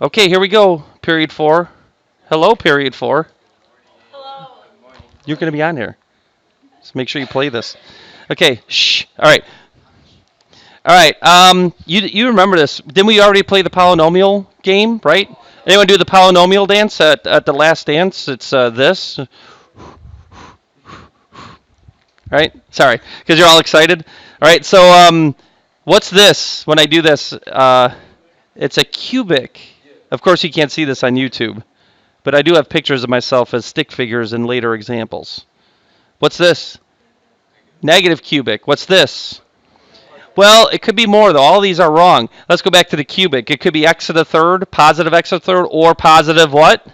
Okay, here we go. Period 4. Hello, period 4. You're going to be on here. So make sure you play this. Okay, shh. All right. All right. You remember this? Didn't we already play the polynomial game, right? Anyone do the polynomial dance at the last dance? It's this. Right? Sorry, because you're all excited. All right. So what's this? When I do this, it's a cubic. Of course, you can't see this on YouTube, but I do have pictures of myself as stick figures in later examples. What's this? Negative cubic. What's this? Well, it could be more, though. All these are wrong. Let's go back to the cubic. It could be x to the third, positive x to the third, or positive what?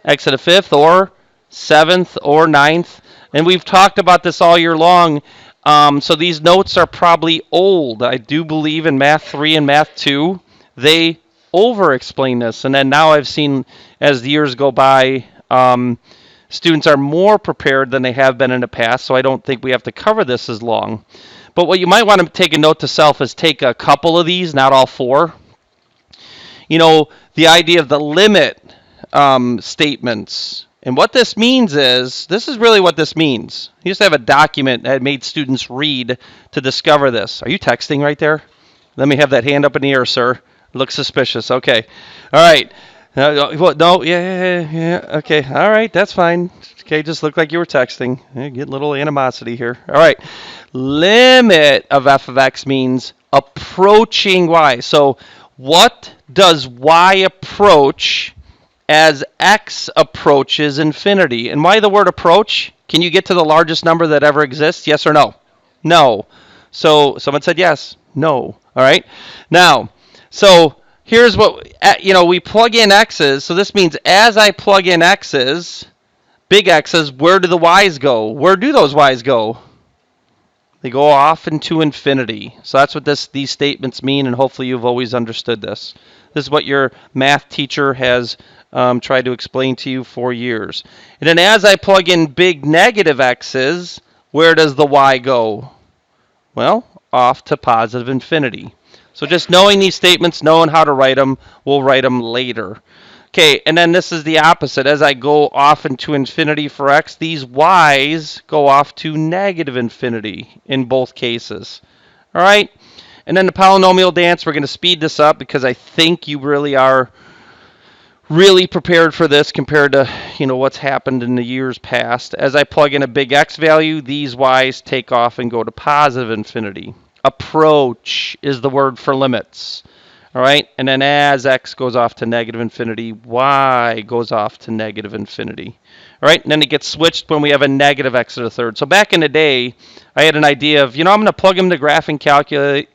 X to the fifth, or seventh, or ninth. And we've talked about this all year long. So these notes are probably old. I do believe in Math 3 and Math 2, they over-explain this. And then now I've seen, as the years go by, students are more prepared than they have been in the past, so I don't think we have to cover this as long. But what you might want to take a note to self is take a couple of these, not all four. You know, the idea of the limit statements. And what this means is, this is really what this means. You used to have a document that made students read to discover this. Are you texting right there? Let me have that hand up in the air, sir. Looks suspicious. Okay. All right. No, yeah. Okay. All right. That's fine. Okay. Just looked like you were texting. Get a little animosity here. All right. Limit of f of x means approaching y. So what does y approach as x approaches infinity? And why the word approach? Can you get to the largest number that ever exists? Yes or no? No. So someone said yes. No. All right. Now, so here's what, we plug in x's. So this means as I plug in x's, big x's, where do the y's go? Where do those y's go? They go off into infinity. So that's what these statements mean, and hopefully you've always understood this. This is what your math teacher has tried to explain to you for years. And then as I plug in big negative x's, where does the y go? Well, off to positive infinity. So just knowing these statements, knowing how to write them, we'll write them later. Okay, and then this is the opposite. As I go off into infinity for x, these y's go off to negative infinity in both cases. All right? And then the polynomial dance, we're going to speed this up because I think you really are really prepared for this compared to, what's happened in the years past. As I plug in a big x value, these y's take off and go to positive infinity. Approach is the word for limits. All right, and then as x goes off to negative infinity, y goes off to negative infinity. All right, and then it gets switched when we have a negative x to the third. So back in the day, I had an idea of, I'm going to plug in the graphing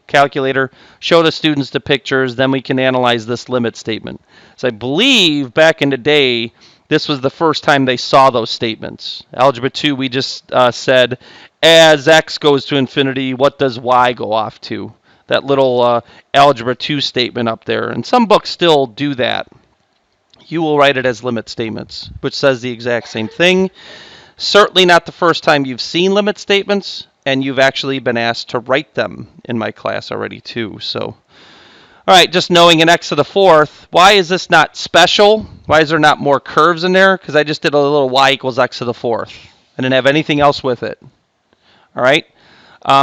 calculator, show the students the pictures, then we can analyze this limit statement. So I believe back in the day, this was the first time they saw those statements. Algebra 2, we just said, as x goes to infinity, what does y go off to? That little Algebra 2 statement up there. And some books still do that. You will write it as limit statements, which says the exact same thing. Certainly not the first time you've seen limit statements, and you've actually been asked to write them in my class already too. So, all right, just knowing an x to the fourth, why is this not special? Why is there not more curves in there? Because I just did a little y equals x to the fourth. I didn't have anything else with it. All right,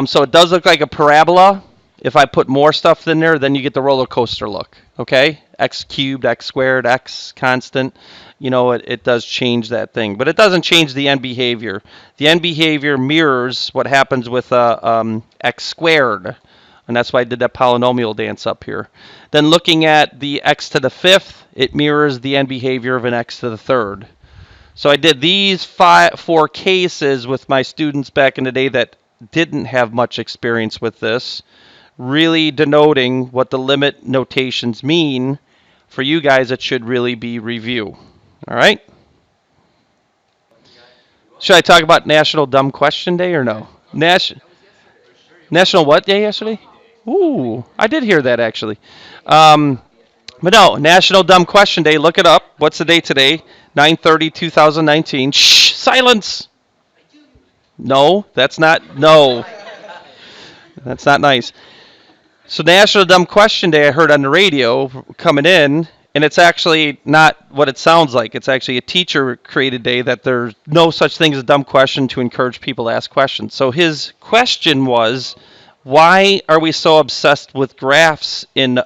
so it does look like a parabola. If I put more stuff in there, then you get the roller coaster look, okay? X cubed, x squared, x constant, it does change that thing. But it doesn't change the end behavior. The end behavior mirrors what happens with x squared, and that's why I did that polynomial dance up here. Then looking at the x to the fifth, it mirrors the end behavior of an x to the third. So I did these four cases with my students back in the day that didn't have much experience with this, really denoting what the limit notations mean. For you guys, it should really be review. All right? Should I talk about National Dumb Question Day or no? National what day yesterday? Ooh, I did hear that actually. But no, National Dumb Question Day. Look it up. What's the date today? 9/30/2019. Shh, silence. No, that's not. No, that's not nice. So National Dumb Question Day, I heard on the radio coming in, And it's actually not what it sounds like. It's actually a teacher created day that there's no such thing as a dumb question to encourage people to ask questions. So his question was, why are we so obsessed with graphs in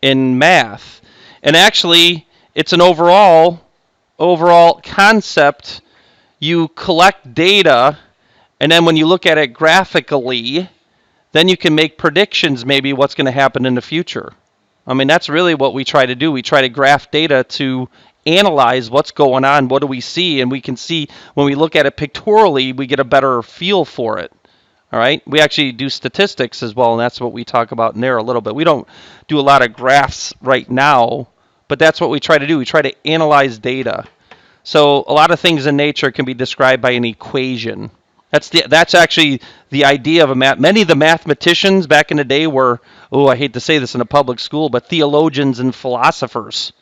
math? And actually, it's an overall concept. You collect data, and then when you look at it graphically, then you can make predictions maybe what's going to happen in the future. I mean, that's really what we try to do. We try to graph data to analyze what's going on, what do we see, and we can see when we look at it pictorially, we get a better feel for it. All right? We actually do statistics as well, and that's what we talk about in there a little bit. We don't do a lot of graphs right now, but that's what we try to do. We try to analyze data. So a lot of things in nature can be described by an equation. That's actually the idea of a math. Many of the mathematicians back in the day were, I hate to say this in a public school, but theologians and philosophers,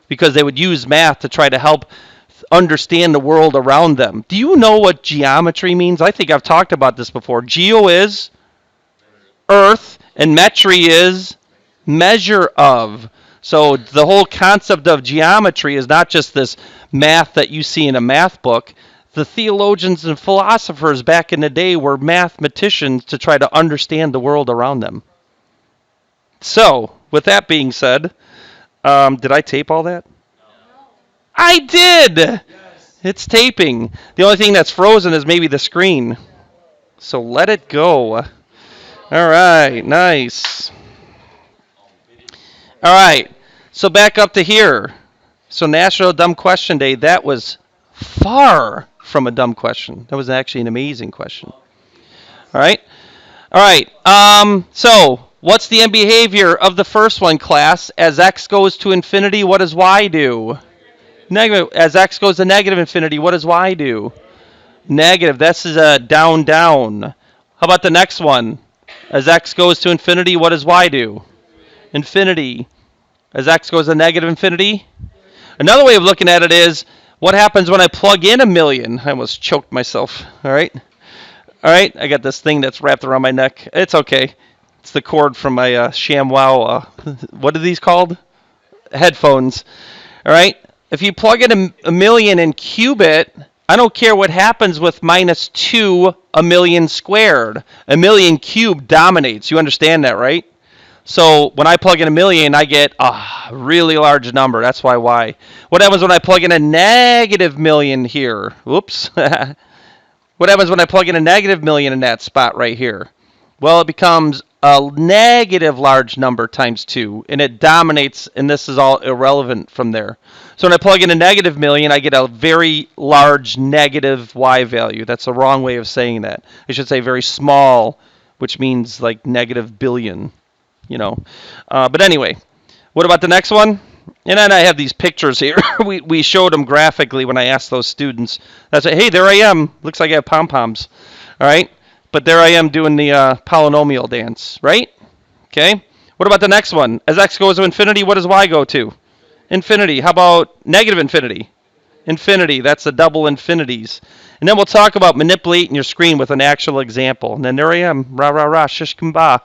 because they would use math to try to help understand the world around them. Do you know what geometry means? I think I've talked about this before. Geo is earth, and metry is measure of. So the whole concept of geometry is not just this math that you see in a math book. The theologians and philosophers back in the day were mathematicians to try to understand the world around them. So, with that being said, did I tape all that? I did! Yes. It's taping. The only thing that's frozen is maybe the screen. So let it go. All right, nice. All right, so back up to here. So National Dumb Question Day, that was far from a dumb question. That was actually an amazing question. All right. So what's the end behavior of the first one, class? As x goes to infinity, what does y do? Negative. As x goes to negative infinity, what does y do? Negative. This is a down, down. How about the next one? As x goes to infinity, what does y do? Infinity. As x goes to negative infinity? Another way of looking at it is, what happens when I plug in a million? I almost choked myself. All right, I got this thing that's wrapped around my neck. It's okay. It's the cord from my ShamWow. What are these called? Headphones. All right. If you plug in a million in qubit, I don't care what happens with -2 a million squared. A million cubed dominates. You understand that, right? So when I plug in a million, I get a really large number. That's why. What happens when I plug in a negative million here? Whoops. What happens when I plug in a negative million in that spot right here? Well, it becomes a negative large number times 2, and it dominates, and this is all irrelevant from there. So when I plug in a negative million, I get a very large negative y value. That's the wrong way of saying that. I should say very small, which means like negative billion. But anyway, what about the next one? And then I have these pictures here. we showed them graphically when I asked those students. That's hey, there I am. Looks like I have pom-poms. All right? But there I am doing the polynomial dance, right? Okay. What about the next one? As x goes to infinity, what does y go to? Infinity. How about negative infinity? Infinity. That's the double infinities. And then we'll talk about manipulating your screen with an actual example. And then there I am. Rah, rah, rah, shish kumbah.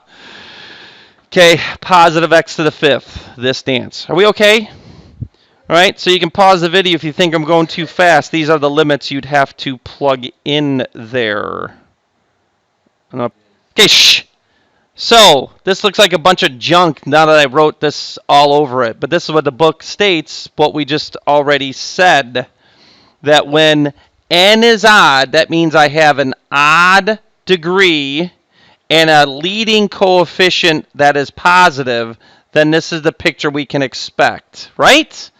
Okay, positive x to the 5th, this dance. Are we okay? All right, so you can pause the video if you think I'm going too fast. These are the limits you'd have to plug in there. Okay, shh. So, this looks like a bunch of junk now that I wrote this all over it. But this is what the book states, what we just already said, that when n is odd, that means I have an odd degree and a leading coefficient that is positive, then this is the picture we can expect, right? Isn't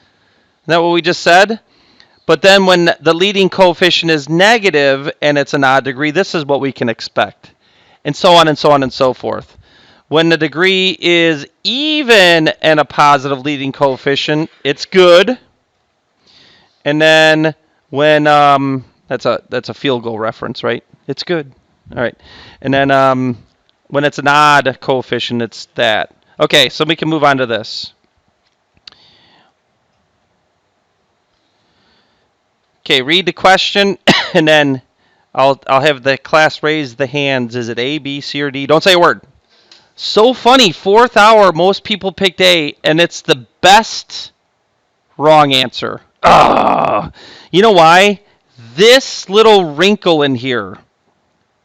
that what we just said? But then when the leading coefficient is negative and it's an odd degree, this is what we can expect. And so on and so on and so forth. When the degree is even and a positive leading coefficient, it's good. And then when that's a field goal reference, right? It's good. All right. And then when it's an odd coefficient, it's that. Okay, so we can move on to this. Okay, read the question, and then I'll have the class raise the hands. Is it A, B, C, or D? Don't say a word. So funny, fourth hour, most people picked A, and it's the best wrong answer. Ah, you know why? This little wrinkle in here,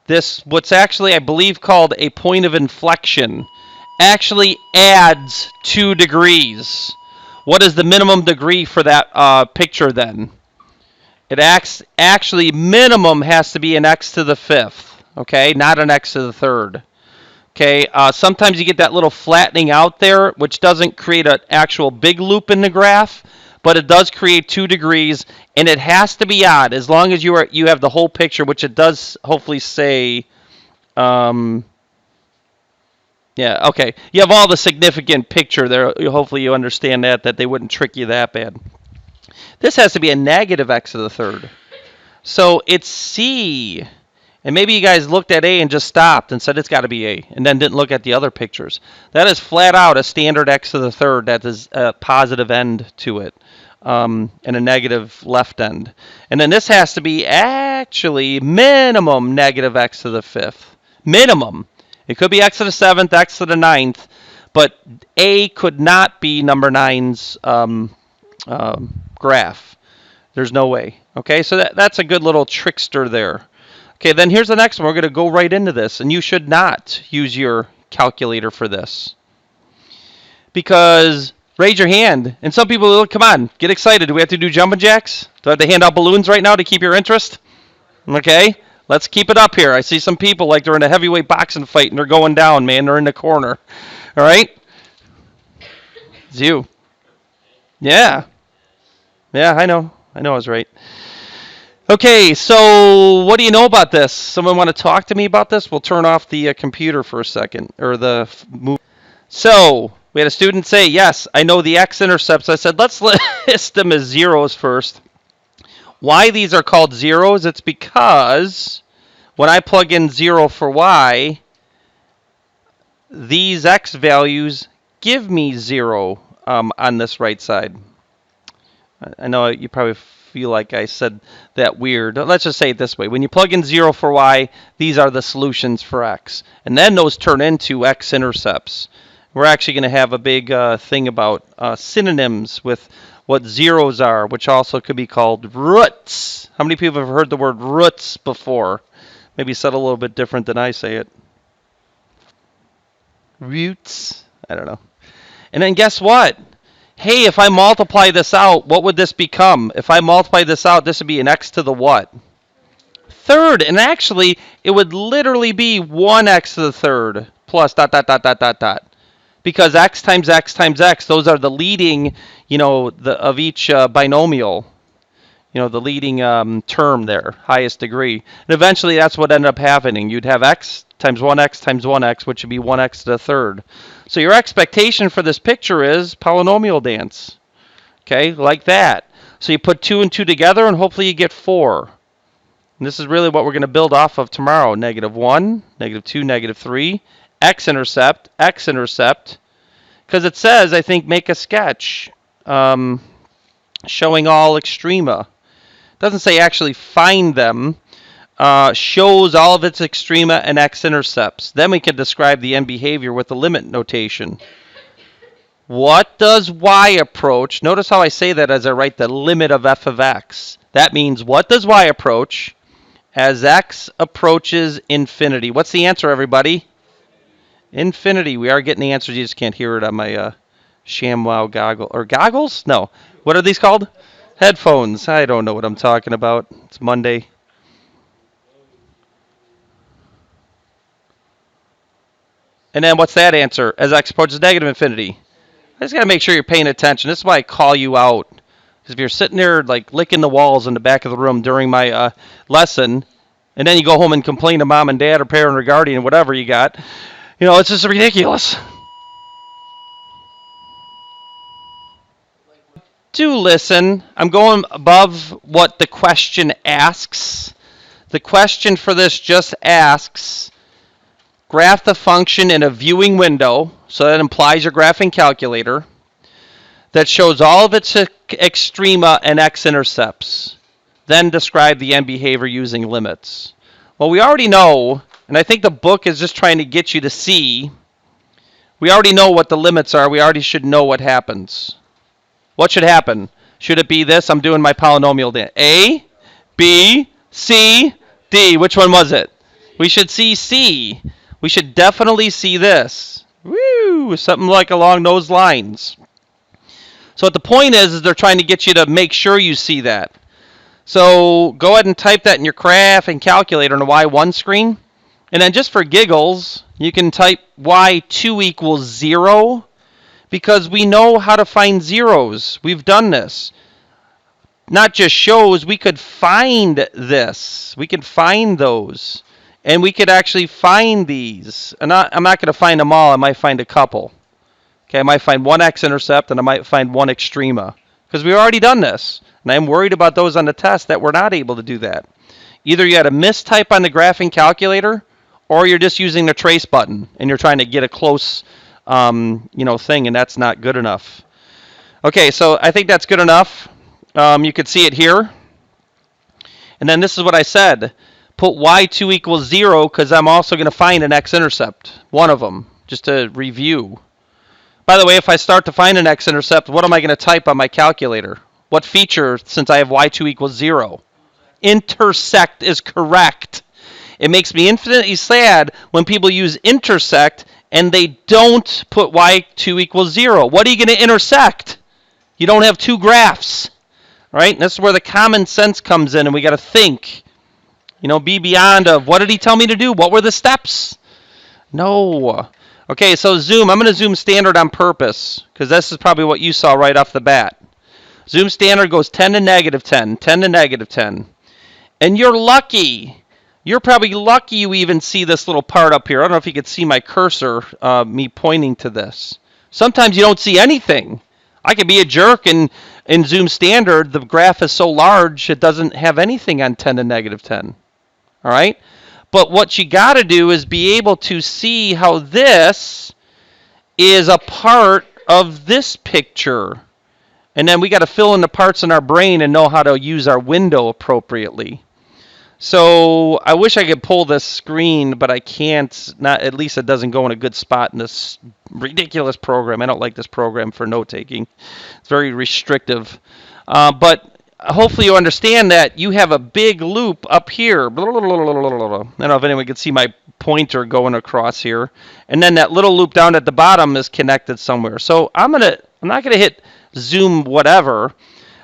this what's actually I believe called a point of inflection, actually adds 2 degrees. What is the minimum degree for that picture then? It actually minimum has to be an x to the 5th, okay, not an x to the 3rd. Okay, sometimes you get that little flattening out there, which doesn't create an actual big loop in the graph, but it does create 2 degrees, and it has to be odd as long as you have the whole picture, which it does hopefully say. Yeah, okay. You have all the significant picture there. Hopefully you understand that they wouldn't trick you that bad. This has to be a negative x to the 3rd. So it's C. And maybe you guys looked at A and just stopped and said it's got to be A, and then didn't look at the other pictures. That is flat out a standard x to the 3rd that is a positive end to it, and a negative left end. And then this has to be actually minimum negative x to the 5th. Minimum. It could be x to the 7th, x to the 9th, but A could not be number 9's graph. There's no way. Okay, so that's a good little trickster there. Okay, then here's the next one. We're going to go right into this, and you should not use your calculator for this. Because, raise your hand, and some people will, come on, get excited. Do we have to do jumping jacks? Do I have to hand out balloons right now to keep your interest? Okay, let's keep it up here. I see some people like they're in a heavyweight boxing fight, and they're going down, man. They're in the corner. All right? It's you. Yeah. Yeah, I know. I was right. Okay, so what do you know about this? Someone want to talk to me about this? We'll turn off the computer for a second, or the move. So we had a student say, yes, I know the x-intercepts. I said, let's list them as zeros first. Why these are called zeros? It's because when I plug in 0 for y, these x values give me 0 on this right side. I know you probably feel like I said that weird. Let's just say it this way. When you plug in 0 for y, these are the solutions for x. And then those turn into x-intercepts. We're actually going to have a big thing about synonyms with what zeros are, which also could be called roots. How many people have heard the word roots before? Maybe said a little bit different than I say it. Roots? I don't know. And then guess what? Hey, if I multiply this out, what would this become? If I multiply this out, this would be an x to the what? 3rd. And actually, it would literally be 1x to the 3rd plus ... Because x times x times x, those are the leading, of each binomial. The leading term there, highest degree. And eventually, that's what ended up happening. You'd have x times 1x times 1x, which would be 1x to the 3rd. So your expectation for this picture is polynomial dance. Okay, like that. So you put 2 and 2 together, and hopefully you get 4. And this is really what we're going to build off of tomorrow. -1, -2, -3, x-intercept, x-intercept. Because it says, I think, make a sketch showing all extrema. It doesn't say actually find them. Shows all of its extrema and x-intercepts. Then we can describe the end behavior with the limit notation. What does y approach? Notice how I say that as I write the limit of f of x. That means what does y approach as x approaches infinity? What's the answer, everybody? Infinity. We are getting the answers. You just can't hear it on my ShamWow goggles? No. What are these called? Headphones. I don't know what I'm talking about. It's Monday. And then what's that answer? As x approaches negative infinity. I just got to make sure you're paying attention. This is why I call you out. Because if you're sitting there like licking the walls in the back of the room during my lesson, and then you go home and complain to mom and dad or parent or guardian, whatever you got, it's just ridiculous. Do listen. I'm going above what the question asks. The question for this just asks, graph the function in a viewing window, so that implies your graphing calculator, that shows all of its extrema and x-intercepts. Then describe the end behavior using limits. Well, we already know, and I think the book is just trying to get you to see, We already know what the limits are. We already should know what happens. What should happen? Should it be this? I'm doing my polynomial dance. A, B, C, D. Which one was it? We should see C. We should definitely see this. Woo! Something like along those lines. So what the point is they're trying to get you to make sure you see that. So go ahead and type that in your graph and calculator on the Y1 screen. And then just for giggles, you can type Y2 equals 0 because we know how to find zeros. We've done this. Not just shows, we could find this. We could find those. And we could actually find these. And I'm not going to find them all. I might find a couple. Okay, I might find one x-intercept and I might find one extrema. Because we've already done this. And I'm worried about those on the test that we're not able to do that. Either you had a mistype on the graphing calculator, or you're just using the trace button and you're trying to get a close thing, and that's not good enough. Okay, so I think that's good enough. You could see it here. And then this is what I said. Put y2 equals 0 because I'm also going to find an x-intercept, one of them, just to review. By the way, if I start to find an x-intercept, what am I going to type on my calculator? What feature, since I have y2 equals 0? Intersect is correct. It makes me infinitely sad when people use intersect and they don't put y2 equals 0. What are you going to intersect? You don't have two graphs, right? And this is where the common sense comes in, and we got to think. Be beyond of what did he tell me to do? What were the steps? No. Okay, so zoom. I'm going to zoom standard on purpose because this is probably what you saw right off the bat. Zoom standard goes 10 to negative 10, 10 to negative 10. And you're lucky. You're probably lucky you even see this little part up here. I don't know if you could see my cursor, me pointing to this. Sometimes you don't see anything. I could be a jerk, and in Zoom Standard, the graph is so large it doesn't have anything on 10 to negative 10. All right? But what you got to do is be able to see how this is a part of this picture. And then we got to fill in the parts in our brain and know how to use our window appropriately. So I wish I could pull this screen, but I can't. Not at least it doesn't go in a good spot in this ridiculous program. I don't like this program for note taking. It's very restrictive. But hopefully you understand that you have a big loop up here. I don't know if anyone can see my pointer going across here, and then that little loop down at the bottom is connected somewhere. So I'm not gonna hit zoom whatever.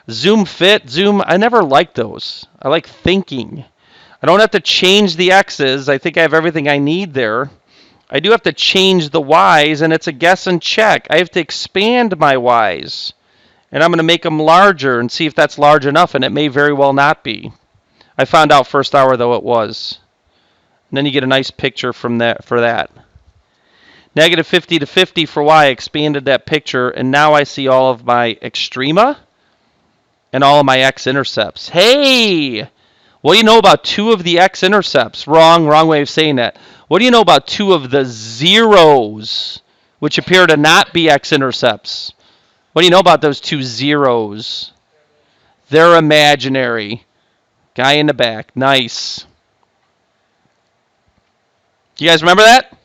Zoom fit, zoom. I never liked those. I like thinking. I don't have to change the x's. I think I have everything I need there. I do have to change the y's, and it's a guess and check. I have to expand my y's, and I'm going to make them larger and see if that's large enough, and it may very well not be. I found out first hour, though, it was. And then you get a nice picture from that for that. Negative 50 to 50 for y. I expanded that picture, and now I see all of my extrema and all of my x-intercepts. Hey! What do you know about two of the x-intercepts? Wrong way of saying that. What do you know about two of the zeros, which appear to not be x-intercepts? What do you know about those two zeros? They're imaginary. Guy in the back. Nice. You guys remember that?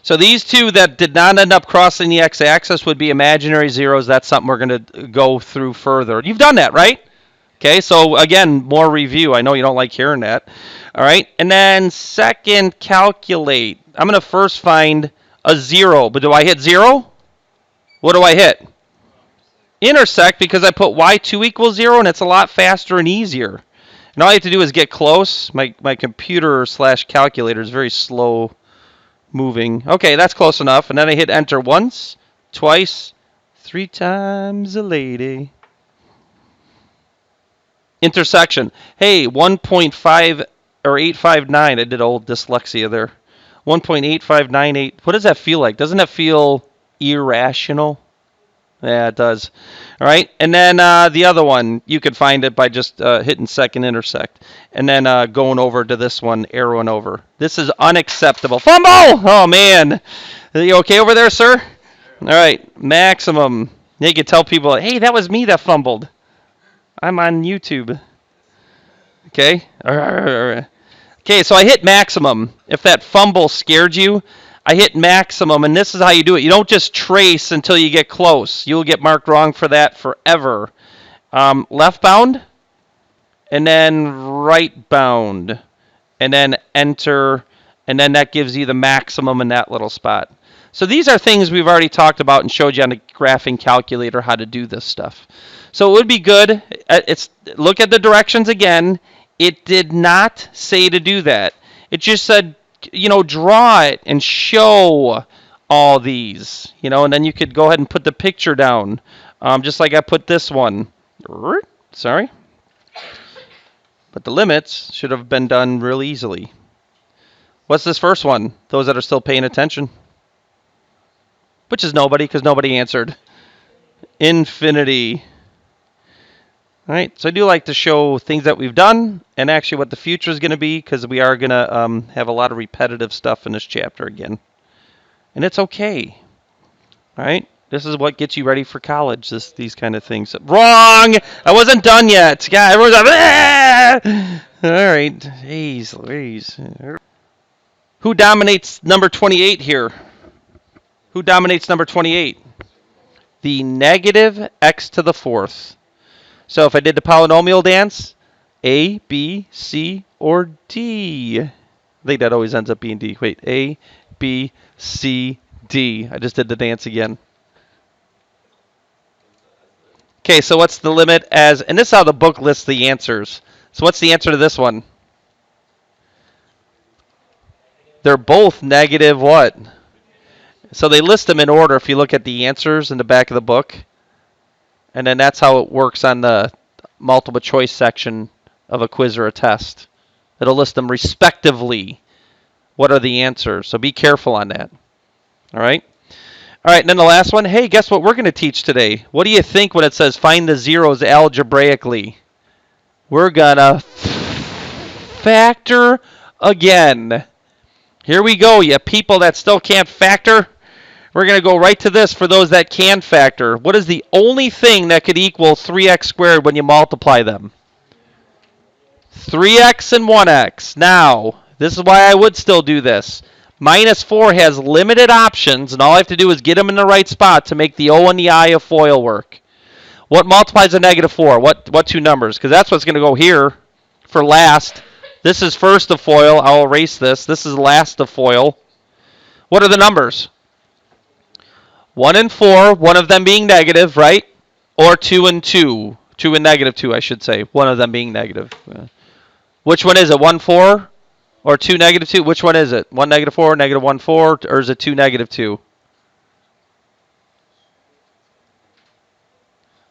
So these two that did not end up crossing the x-axis would be imaginary zeros. That's something we're going to go through further. You've done that, right? Okay, so again, more review. I know you don't like hearing that. All right, and then second, calculate. I'm going to first find a 0, but do I hit 0? What do I hit? Intersect, because I put y2 equals 0, and it's a lot faster and easier. And all I have to do is get close. My computer / calculator is very slow moving. Okay, that's close enough. And then I hit enter once, twice, 3 times a lady. Intersection. Hey, 1.5 or 859. I did old dyslexia there. 1.8598. What does that feel like? Doesn't that feel irrational? Yeah, it does. All right. And then the other one, you could find it by just hitting second intersect. And then going over to this one, arrowing over. This is unacceptable. Fumble! Oh, man. Are you okay over there, sir? All right. Maximum. You can tell people, hey, that was me that fumbled. I'm on YouTube. Okay. Okay, so I hit maximum. If that fumble scared you, I hit maximum, and this is how you do it. You don't just trace until you get close. You'll get marked wrong for that forever. Left bound, and then right bound, and then enter, and then that gives you the maximum in that little spot. So these are things we've already talked about and showed you on the graphing calculator how to do this stuff. So it would be good. Look at the directions again. It did not say to do that. It just said, draw it and show all these, and then you could go ahead and put the picture down, just like I put this one. Sorry. But the limits should have been done real easily. What's this first one? Those that are still paying attention. Which is nobody, because nobody answered. Infinity. All right, so I do like to show things that we've done and actually what the future is going to be, because we are going to have a lot of repetitive stuff in this chapter again. And it's okay. All right, this is what gets you ready for college, these kind of things. Wrong! I wasn't done yet. God, everyone's like, ah! All right, jeez Louise. Who dominates number 28 here? Who dominates number 28? The negative x to the fourth. So if I did the polynomial dance, A, B, C, or D. I think that always ends up being D. Wait, A, B, C, D. I just did the dance again. Okay, so what's the limit as, and this is how the book lists the answers. So what's the answer to this one? They're both negative what? So they list them in order if you look at the answers in the back of the book. And then that's how it works on the multiple choice section of a quiz or a test. It'll list them respectively. What are the answers? So be careful on that. All right? All right, and then the last one. Hey, guess what we're going to teach today? What do you think when it says find the zeros algebraically? We're going to factor again. Here we go, you people that still can't factor. We're going to go right to this for those that can factor. What is the only thing that could equal 3x squared when you multiply them? 3x and 1x. Now, this is why I would still do this. Minus 4 has limited options, and all I have to do is get them in the right spot to make the O and the I of FOIL work. What multiplies a negative 4? What two numbers? Because that's what's going to go here for last. This is first of FOIL. I'll erase this. This is last of FOIL. What are the numbers? 1 and 4, one of them being negative, right? Or 2 and 2. 2 and negative 2, I should say. One of them being negative. Which one is it? 1, 4? Or 2, negative 2? Which one is it? 1, negative 4, negative 1, 4? Or is it 2, negative 2?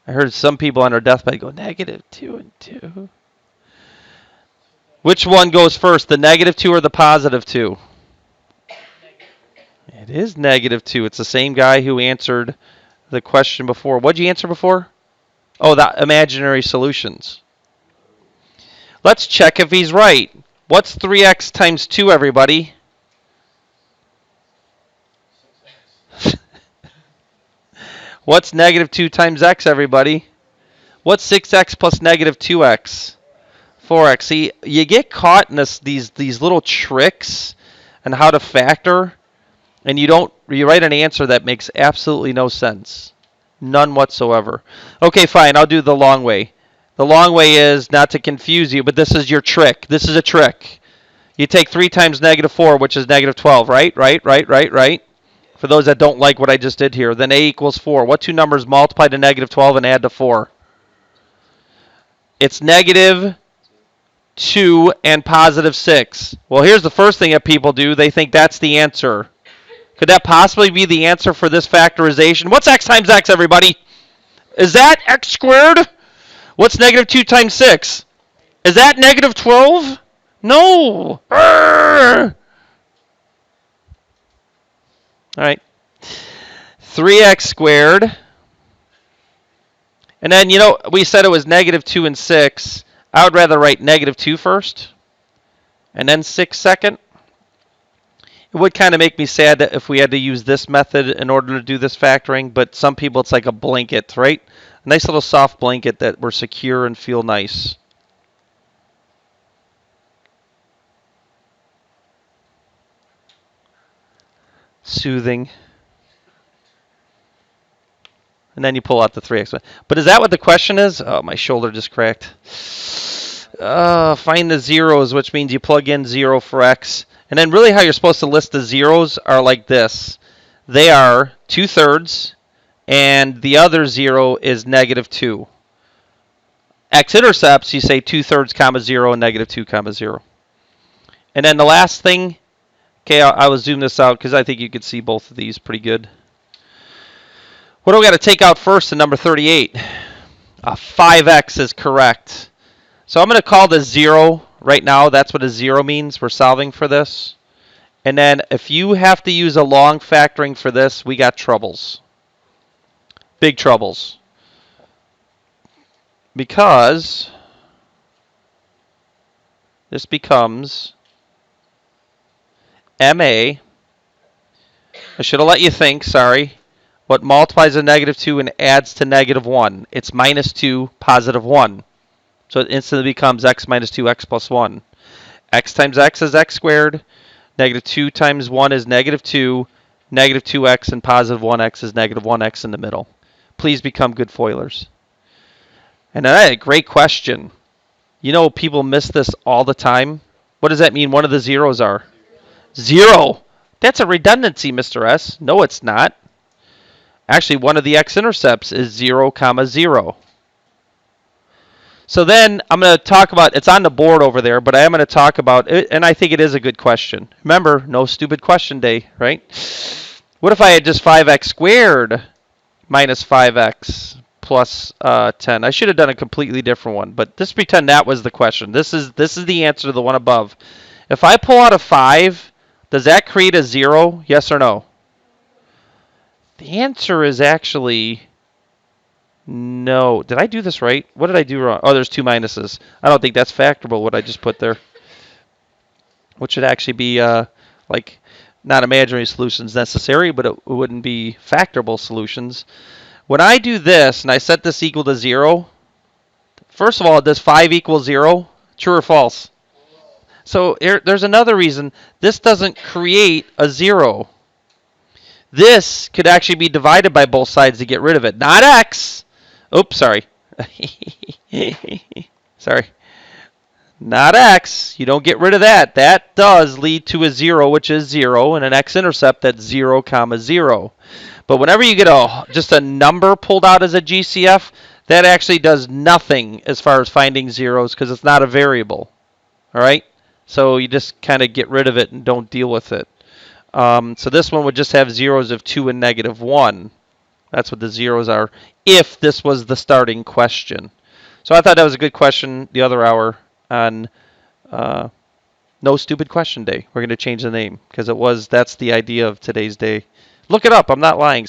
I heard some people on their deathbed go, negative 2 and 2. Which one goes first, the negative 2 or the positive 2? It is negative 2. It's the same guy who answered the question before. What did you answer before? Oh, the imaginary solutions. Let's check if he's right. What's 3x times 2, everybody? What's negative 2 times x, everybody? What's 6x plus negative 2x? 4x. See, you get caught in these little tricks on how to factor, and you write an answer that makes absolutely no sense. None whatsoever. Okay, fine, I'll do the long way. The long way is, not to confuse you, but this is your trick. This is a trick. You take 3 times negative 4, which is negative 12, right? Right. For those that don't like what I just did here, then a equals 4. What two numbers multiply to negative 12 and add to 4? It's negative 2 and positive 6. Well, here's the first thing that people do. They think that's the answer. Could that possibly be the answer for this factorization? What's x times x, everybody? Is that x squared? What's negative 2 times 6? Is that negative 12? No. Arrgh. All right. 3x squared. And then, we said it was negative 2 and 6. I would rather write negative 2 first and then 6 second. It would kind of make me sad that if we had to use this method in order to do this factoring, but some people it's like a blanket, right? A nice little soft blanket that we're secure and feel nice. Soothing. And then you pull out the 3x. But is that what the question is? Oh, my shoulder just cracked. Find the zeros, which means you plug in 0 for x. And then really how you're supposed to list the zeros are like this. They are 2/3, and the other 0 is -2. X-intercepts, you say 2/3, comma 0, and -2, comma 0. And then the last thing, okay, I will zoom this out because I think you can see both of these pretty good. What do we got to take out first in number 38? 5x is correct. So I'm going to call this 0 right now. That's what a 0 means. We're solving for this. And then if you have to use a long factoring for this, we got troubles. Big troubles. Because this becomes MA. I should have let you think, sorry. What multiplies a -2 and adds to -1? It's -2, +1. So it instantly becomes x minus 2x plus 1. X times x is x squared. -2 times 1 is -2. -2x and +1x is -1x in the middle. Please become good FOILers. And I had a great question. You know, people miss this all the time. What does that mean one of the zeros are? 0. That's a redundancy, Mr. S. No, it's not. Actually, one of the x-intercepts is 0, comma 0. So then I'm going to talk about, it's on the board over there, but I am going to talk about it, and I think it is a good question. Remember, no stupid question day, right? What if I had just 5x squared minus 5x plus 10? I should have done a completely different one, but just pretend that was the question. This is the answer to the one above. If I pull out a 5, does that create a 0? Yes or no? The answer is actually no. Did I do this right? What did I do wrong? Oh, there's 2 minuses. I don't think that's factorable, what I just put there. Which should actually be like not imaginary solutions necessary, but it wouldn't be factorable solutions. When I do this and I set this equal to 0, first of all, does 5 equal 0? True or false? So there's another reason. This doesn't create a 0. This could actually be divided by both sides to get rid of it. Not x. Oops, sorry. Sorry. Not x. You don't get rid of that. That does lead to a 0, which is 0, and an x-intercept that's 0, comma 0. But whenever you get just a number pulled out as a GCF, that actually does nothing as far as finding zeros because it's not a variable. All right? So you just kind of get rid of it and don't deal with it. So this one would just have zeros of 2 and -1. That's what the zeros are if this was the starting question. So I thought that was a good question the other hour on No Stupid Question Day. We're going to change the name because that's the idea of today's day. Look it up. I'm not lying.